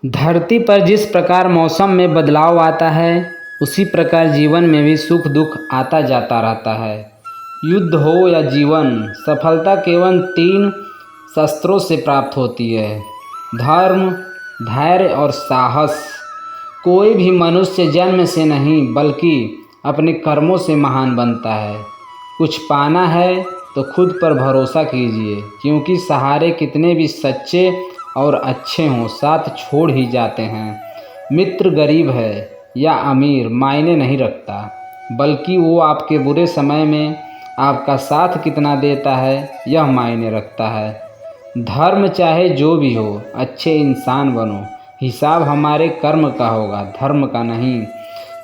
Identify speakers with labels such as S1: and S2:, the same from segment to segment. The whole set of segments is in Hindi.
S1: धरती पर जिस प्रकार मौसम में बदलाव आता है, उसी प्रकार जीवन में भी सुख दुख आता जाता रहता है। युद्ध हो या जीवन, सफलता केवल 3 शस्त्रों से प्राप्त होती है: धर्म, धैर्य और साहस। कोई भी मनुष्य जन्म से नहीं बल्कि अपने कर्मों से महान बनता है। कुछ पाना है तो खुद पर भरोसा कीजिए, क्योंकि सहारे कितने भी सच्चे और अच्छे हों, साथ छोड़ ही जाते हैं। मित्र गरीब है या अमीर मायने नहीं रखता, बल्कि वो आपके बुरे समय में आपका साथ कितना देता है यह मायने रखता है। धर्म चाहे जो भी हो, अच्छे इंसान बनो। हिसाब हमारे कर्म का होगा, धर्म का नहीं।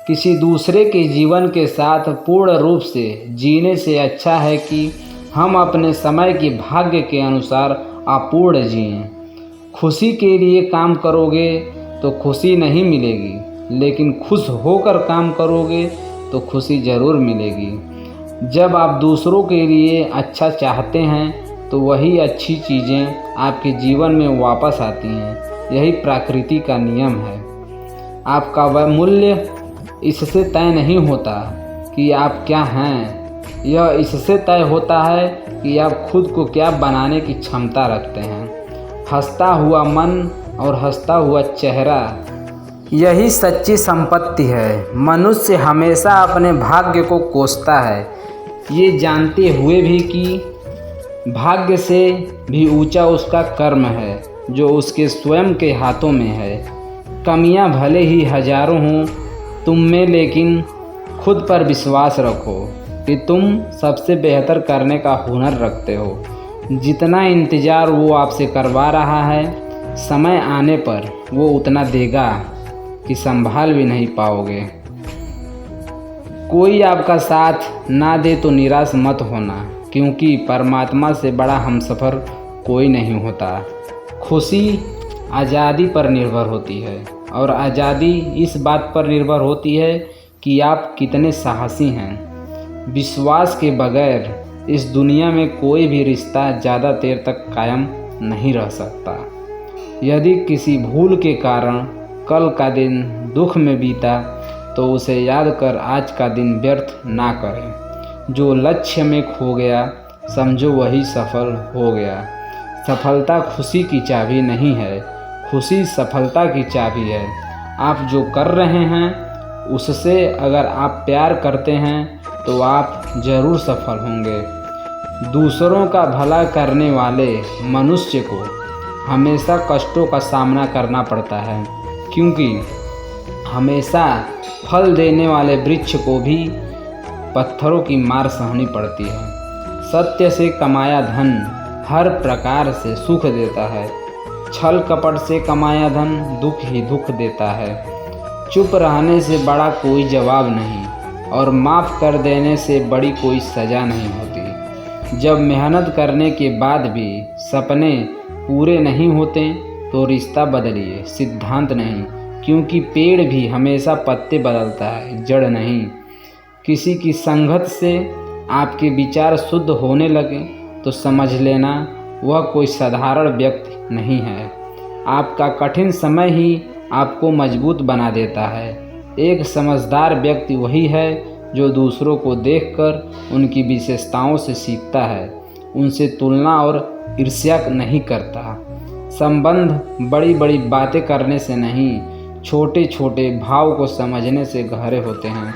S1: किसी दूसरे के जीवन के साथ पूर्ण रूप से जीने से अच्छा है कि हम अपने समय की भाग्य के अनुसार अपूर्ण जिएं। खुशी के लिए काम करोगे तो खुशी नहीं मिलेगी, लेकिन खुश होकर काम करोगे तो खुशी ज़रूर मिलेगी। जब आप दूसरों के लिए अच्छा चाहते हैं तो वही अच्छी चीज़ें आपके जीवन में वापस आती हैं। यही प्रकृति का नियम है। आपका वह मूल्य इससे तय नहीं होता कि आप क्या हैं, यह इससे तय होता है कि आप खुद को क्या बनाने की क्षमता रखते हैं। हंसता हुआ मन और हंसता हुआ चेहरा, यही सच्ची संपत्ति है। मनुष्य हमेशा अपने भाग्य को कोसता है, ये जानते हुए भी कि भाग्य से भी ऊंचा उसका कर्म है, जो उसके स्वयं के हाथों में है। कमियां भले ही हजारों हों तुम में, लेकिन खुद पर विश्वास रखो कि तुम सबसे बेहतर करने का हुनर रखते हो। जितना इंतज़ार वो आपसे करवा रहा है, समय आने पर वो उतना देगा कि संभाल भी नहीं पाओगे। कोई आपका साथ ना दे तो निराश मत होना, क्योंकि परमात्मा से बड़ा हमसफ़र कोई नहीं होता। खुशी आज़ादी पर निर्भर होती है, और आज़ादी इस बात पर निर्भर होती है कि आप कितने साहसी हैं। विश्वास के बगैर इस दुनिया में कोई भी रिश्ता ज़्यादा देर तक कायम नहीं रह सकता। यदि किसी भूल के कारण कल का दिन दुख में बीता, तो उसे याद कर आज का दिन व्यर्थ ना करें। जो लक्ष्य में खो गया, समझो वही सफल हो गया। सफलता खुशी की चाबी नहीं है, खुशी सफलता की चाबी है। आप जो कर रहे हैं उससे अगर आप प्यार करते हैं तो आप ज़रूर सफल होंगे। दूसरों का भला करने वाले मनुष्य को हमेशा कष्टों का सामना करना पड़ता है, क्योंकि हमेशा फल देने वाले वृक्ष को भी पत्थरों की मार सहनी पड़ती है। सत्य से कमाया धन हर प्रकार से सुख देता है, छल कपट से कमाया धन दुख ही दुख देता है। चुप रहने से बड़ा कोई जवाब नहीं, और माफ़ कर देने से बड़ी कोई सज़ा नहीं होती। जब मेहनत करने के बाद भी सपने पूरे नहीं होते तो रिश्ता बदलिए, सिद्धांत नहीं, क्योंकि पेड़ भी हमेशा पत्ते बदलता है, जड़ नहीं। किसी की संगत से आपके विचार शुद्ध होने लगे तो समझ लेना वह कोई साधारण व्यक्ति नहीं है। आपका कठिन समय ही आपको मजबूत बना देता है। एक समझदार व्यक्ति वही है जो दूसरों को देखकर उनकी विशेषताओं से सीखता है, उनसे तुलना और ईर्ष्या नहीं करता। संबंध बड़ी बड़ी बातें करने से नहीं, छोटे छोटे भाव को समझने से गहरे होते हैं।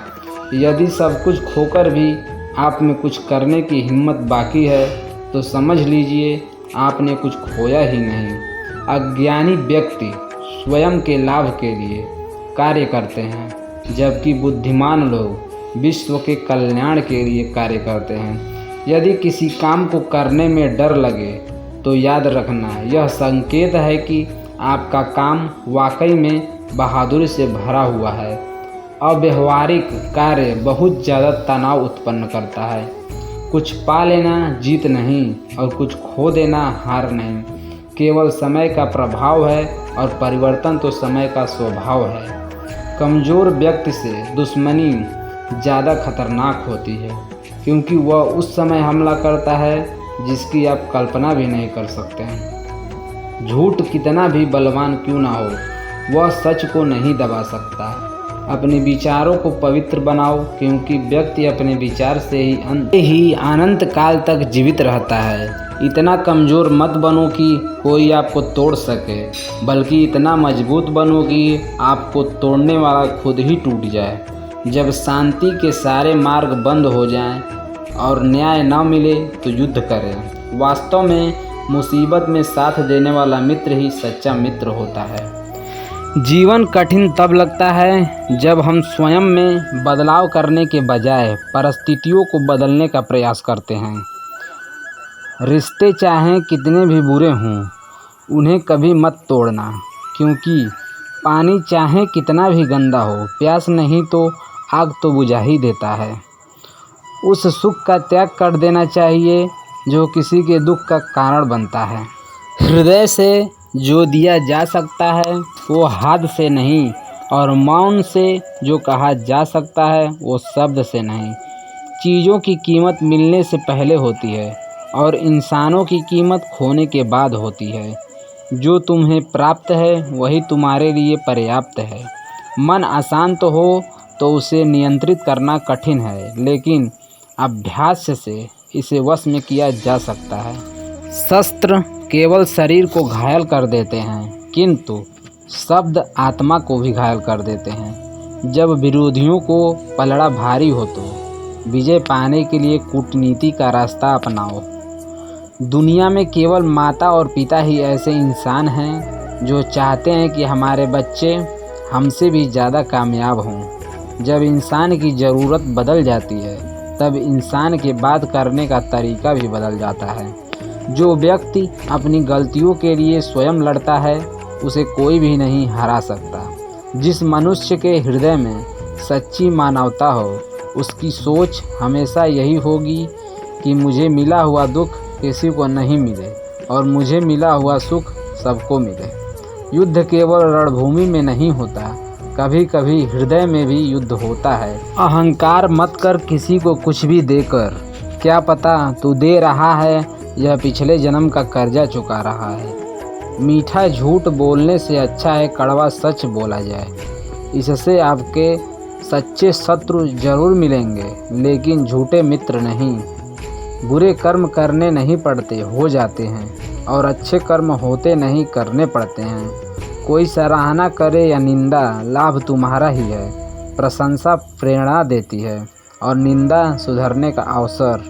S1: यदि सब कुछ खोकर भी आप में कुछ करने की हिम्मत बाकी है तो समझ लीजिए आपने कुछ खोया ही नहीं। अज्ञानी व्यक्ति स्वयं के लाभ के लिए कार्य करते हैं, जबकि बुद्धिमान लोग विश्व के कल्याण के लिए कार्य करते हैं। यदि किसी काम को करने में डर लगे तो याद रखना यह संकेत है कि आपका काम वाकई में बहादुरी से भरा हुआ है। अव्यावहारिक कार्य बहुत ज़्यादा तनाव उत्पन्न करता है। कुछ पा लेना जीत नहीं, और कुछ खो देना हार नहीं। केवल समय का प्रभाव है, और परिवर्तन तो समय का स्वभाव है। कमज़ोर व्यक्ति से दुश्मनी ज़्यादा खतरनाक होती है, क्योंकि वह उस समय हमला करता है जिसकी आप कल्पना भी नहीं कर सकते हैं। झूठ कितना भी बलवान क्यों ना हो, वह सच को नहीं दबा सकता। अपने विचारों को पवित्र बनाओ, क्योंकि व्यक्ति अपने विचार से ही अनंत काल तक जीवित रहता है। इतना कमज़ोर मत बनो कि कोई आपको तोड़ सके, बल्कि इतना मजबूत बनो कि आपको तोड़ने वाला खुद ही टूट जाए। जब शांति के सारे मार्ग बंद हो जाएं और न्याय न मिले तो युद्ध करें। वास्तव में मुसीबत में साथ देने वाला मित्र ही सच्चा मित्र होता है। जीवन कठिन तब लगता है जब हम स्वयं में बदलाव करने के बजाय परिस्थितियों को बदलने का प्रयास करते हैं। रिश्ते चाहे कितने भी बुरे हों, उन्हें कभी मत तोड़ना, क्योंकि पानी चाहे कितना भी गंदा हो, प्यास नहीं तो आग तो बुझा ही देता है। उस सुख का त्याग कर देना चाहिए जो किसी के दुख का कारण बनता है। हृदय से जो दिया जा सकता है वो हाथ से नहीं, और मौन से जो कहा जा सकता है वो शब्द से नहीं। चीज़ों की कीमत मिलने से पहले होती है और इंसानों की कीमत खोने के बाद होती है। जो तुम्हें प्राप्त है वही तुम्हारे लिए पर्याप्त है। मन अशांत हो तो उसे नियंत्रित करना कठिन है, लेकिन अभ्यास से इसे वश में किया जा सकता है। शस्त्र केवल शरीर को घायल कर देते हैं, किंतु शब्द आत्मा को भी घायल कर देते हैं। जब विरोधियों को पलड़ा भारी हो तो विजय पाने के लिए कूटनीति का रास्ता अपनाओ। दुनिया में केवल माता और पिता ही ऐसे इंसान हैं जो चाहते हैं कि हमारे बच्चे हमसे भी ज़्यादा कामयाब हों। जब इंसान की ज़रूरत बदल जाती है तब इंसान के बात करने का तरीका भी बदल जाता है। जो व्यक्ति अपनी गलतियों के लिए स्वयं लड़ता है उसे कोई भी नहीं हरा सकता। जिस मनुष्य के हृदय में सच्ची मानवता हो उसकी सोच हमेशा यही होगी कि मुझे मिला हुआ दुख किसी को नहीं मिले और मुझे मिला हुआ सुख सबको मिले। युद्ध केवल रणभूमि में नहीं होता, कभी कभी हृदय में भी युद्ध होता है। अहंकार मत कर किसी को कुछ भी देकर, क्या पता तू दे रहा है यह पिछले जन्म का कर्जा चुका रहा है। मीठा झूठ बोलने से अच्छा है कड़वा सच बोला जाए। इससे आपके सच्चे शत्रु जरूर मिलेंगे, लेकिन झूठे मित्र नहीं। बुरे कर्म करने नहीं पड़ते, हो जाते हैं, और अच्छे कर्म होते नहीं, करने पड़ते हैं। कोई सराहना करे या निंदा, लाभ तुम्हारा ही है। प्रशंसा प्रेरणा देती है और निंदा सुधरने का अवसर।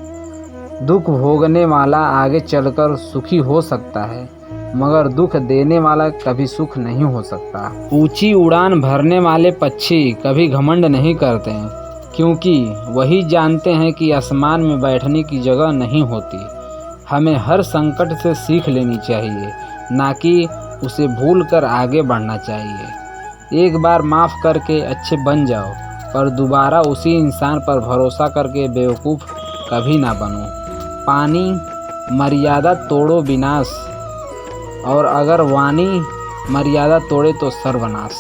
S1: दुख भोगने वाला आगे चलकर सुखी हो सकता है, मगर दुख देने वाला कभी सुख नहीं हो सकता। ऊंची उड़ान भरने वाले पक्षी कभी घमंड नहीं करते हैं, क्योंकि वही जानते हैं कि आसमान में बैठने की जगह नहीं होती। हमें हर संकट से सीख लेनी चाहिए, ना कि उसे भूल कर आगे बढ़ना चाहिए। एक बार माफ़ करके अच्छे बन जाओ, पर दोबारा उसी इंसान पर भरोसा करके बेवकूफ़ कभी ना बनो। पानी मर्यादा तोड़ो विनाश, और अगर वाणी मर्यादा तोड़े तो सर्वनाश।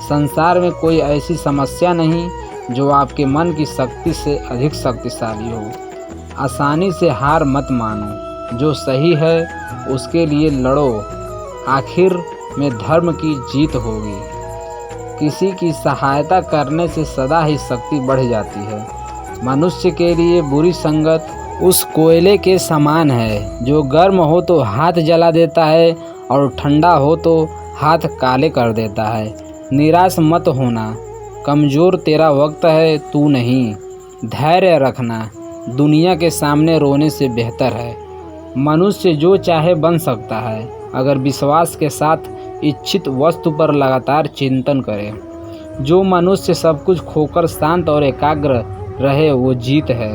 S1: संसार में कोई ऐसी समस्या नहीं जो आपके मन की शक्ति से अधिक शक्तिशाली हो। आसानी से हार मत मानो, जो सही है उसके लिए लड़ो, आखिर में धर्म की जीत होगी। किसी की सहायता करने से सदा ही शक्ति बढ़ जाती है। मनुष्य के लिए बुरी संगत उस कोयले के समान है जो गर्म हो तो हाथ जला देता है और ठंडा हो तो हाथ काले कर देता है। निराश मत होना, कमज़ोर तेरा वक्त है, तू नहीं। धैर्य रखना, दुनिया के सामने रोने से बेहतर है। मनुष्य जो चाहे बन सकता है अगर विश्वास के साथ इच्छित वस्तु पर लगातार चिंतन करे। जो मनुष्य सब कुछ खोकर शांत और एकाग्र रहे वो जीत है।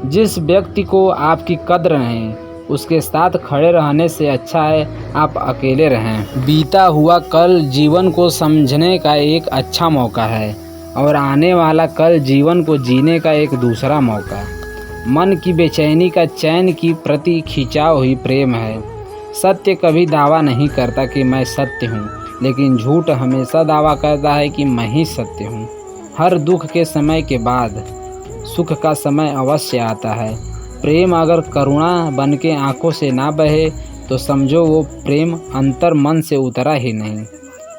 S1: जिस व्यक्ति को आपकी कद्र नहीं, उसके साथ खड़े रहने से अच्छा है आप अकेले रहें। बीता हुआ कल जीवन को समझने का एक अच्छा मौका है, और आने वाला कल जीवन को जीने का एक दूसरा मौका। मन की बेचैनी का चैन की प्रति खिंचाव हुई प्रेम है। सत्य कभी दावा नहीं करता कि मैं सत्य हूँ, लेकिन झूठ हमेशा दावा करता है कि मैं ही सत्य हूँ। हर दुख के समय के बाद सुख का समय अवश्य आता है। प्रेम अगर करुणा बन के आँखों से ना बहे तो समझो वो प्रेम अंतर मन से उतरा ही नहीं।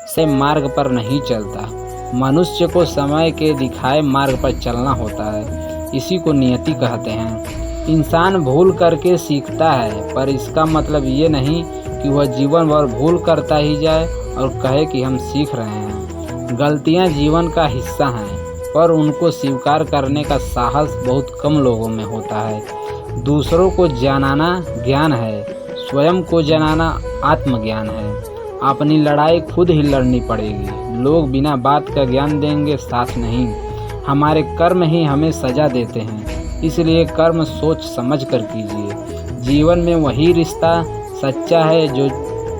S1: से मार्ग पर नहीं चलता। मनुष्य को समय के दिखाए मार्ग पर चलना होता है, इसी को नियति कहते हैं। इंसान भूल करके सीखता है, पर इसका मतलब ये नहीं कि वह जीवन भर भूल करता ही जाए और कहे कि हम सीख रहे हैं। गलतियां जीवन का हिस्सा हैं, पर उनको स्वीकार करने का साहस बहुत कम लोगों में होता है। दूसरों को जनाना ज्ञान है, स्वयं को जनाना आत्मज्ञान है। अपनी लड़ाई खुद ही लड़नी पड़ेगी। लोग बिना बात का ज्ञान देंगे, साथ नहीं। हमारे कर्म ही हमें सजा देते हैं, इसलिए कर्म सोच समझ कर कीजिए। जीवन में वही रिश्ता सच्चा है जो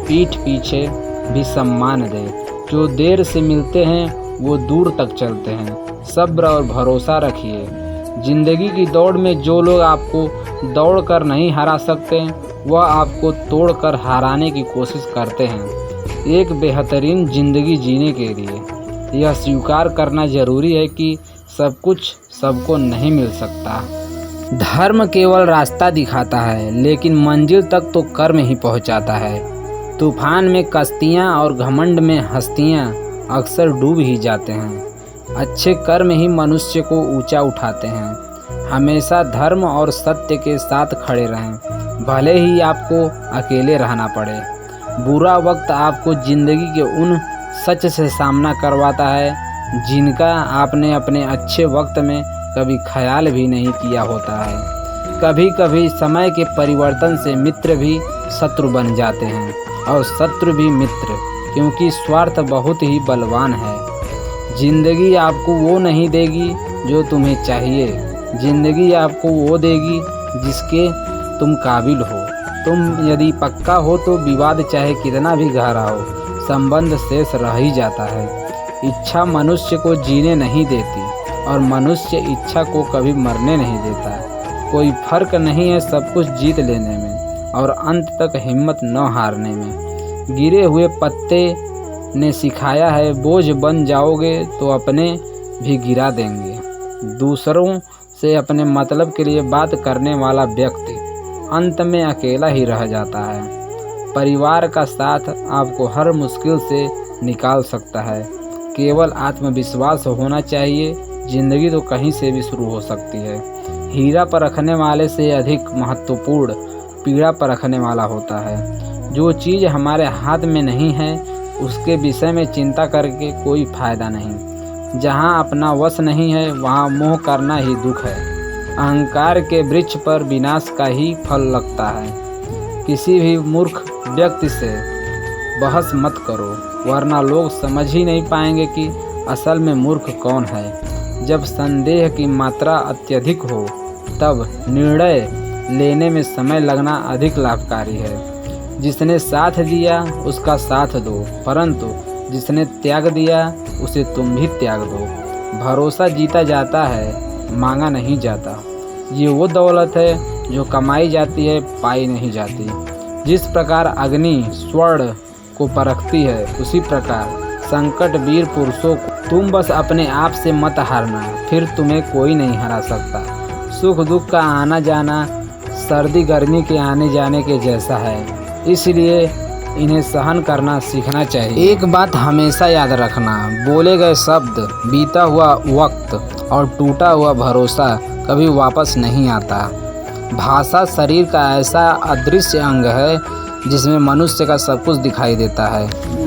S1: पीठ पीछे भी सम्मान दे। जो देर से मिलते हैं वो दूर तक चलते हैं। सब्र और भरोसा रखिए। जिंदगी की दौड़ में जो लोग आपको दौड़ कर नहीं हरा सकते, वह आपको तोड़ कर हराने की कोशिश करते हैं। एक बेहतरीन जिंदगी जीने के लिए यह स्वीकार करना जरूरी है कि सब कुछ सबको नहीं मिल सकता। धर्म केवल रास्ता दिखाता है, लेकिन मंजिल तक तो कर्म ही पहुंचाता है। तूफान में कश्तियाँ और घमंड में हस्तियाँ अक्सर डूब ही जाते हैं। अच्छे कर्म ही मनुष्य को ऊंचा उठाते हैं। हमेशा धर्म और सत्य के साथ खड़े रहें, भले ही आपको अकेले रहना पड़े। बुरा वक्त आपको जिंदगी के उन सच से सामना करवाता है जिनका आपने अपने अच्छे वक्त में कभी ख्याल भी नहीं किया होता है। कभी कभी समय के परिवर्तन से मित्र भी शत्रु बन जाते हैं और शत्रु भी मित्र, क्योंकि स्वार्थ बहुत ही बलवान है। जिंदगी आपको वो नहीं देगी जो तुम्हें चाहिए, जिंदगी आपको वो देगी जिसके तुम काबिल हो। तुम यदि पक्का हो तो विवाद चाहे कितना भी गहरा हो, संबंध शेष रह ही जाता है। इच्छा मनुष्य को जीने नहीं देती और मनुष्य इच्छा को कभी मरने नहीं देता। कोई फर्क नहीं है सब कुछ जीत लेने में और अंत तक हिम्मत न हारने में। गिरे हुए पत्ते ने सिखाया है, बोझ बन जाओगे तो अपने भी गिरा देंगे। दूसरों से अपने मतलब के लिए बात करने वाला व्यक्ति अंत में अकेला ही रह जाता है। परिवार का साथ आपको हर मुश्किल से निकाल सकता है। केवल आत्मविश्वास होना चाहिए। जिंदगी तो कहीं से भी शुरू हो सकती है। हीरा पर रखने वाले से अधिक महत्वपूर्ण पीड़ा पर रखने वाला होता है। जो चीज़ हमारे हाथ में नहीं है उसके विषय में चिंता करके कोई फायदा नहीं। जहाँ अपना वश नहीं है वहाँ मोह करना ही दुख है। अहंकार के वृक्ष पर विनाश का ही फल लगता है। किसी भी मूर्ख व्यक्ति से बहस मत करो, वरना लोग समझ ही नहीं पाएंगे कि असल में मूर्ख कौन है। जब संदेह की मात्रा अत्यधिक हो तब निर्णय लेने में समय लगना अधिक लाभकारी है। जिसने साथ दिया उसका साथ दो, परंतु जिसने त्याग दिया उसे तुम भी त्याग दो। भरोसा जीता जाता है, मांगा नहीं जाता। ये वो दौलत है जो कमाई जाती है, पाई नहीं जाती। जिस प्रकार अग्नि स्वर्ण को परखती है, उसी प्रकार संकट वीर पुरुषों को। तुम बस अपने आप से मत हारना, फिर तुम्हें कोई नहीं हरा सकता। सुख दुख का आना जाना सर्दी गर्मी के आने जाने के जैसा है, इसलिए इन्हें सहन करना सीखना चाहिए। एक बात हमेशा याद रखना, बोले गए शब्द, बीता हुआ वक्त और टूटा हुआ भरोसा कभी वापस नहीं आता। भाषा शरीर का ऐसा अदृश्य अंग है जिसमें मनुष्य का सब कुछ दिखाई देता है।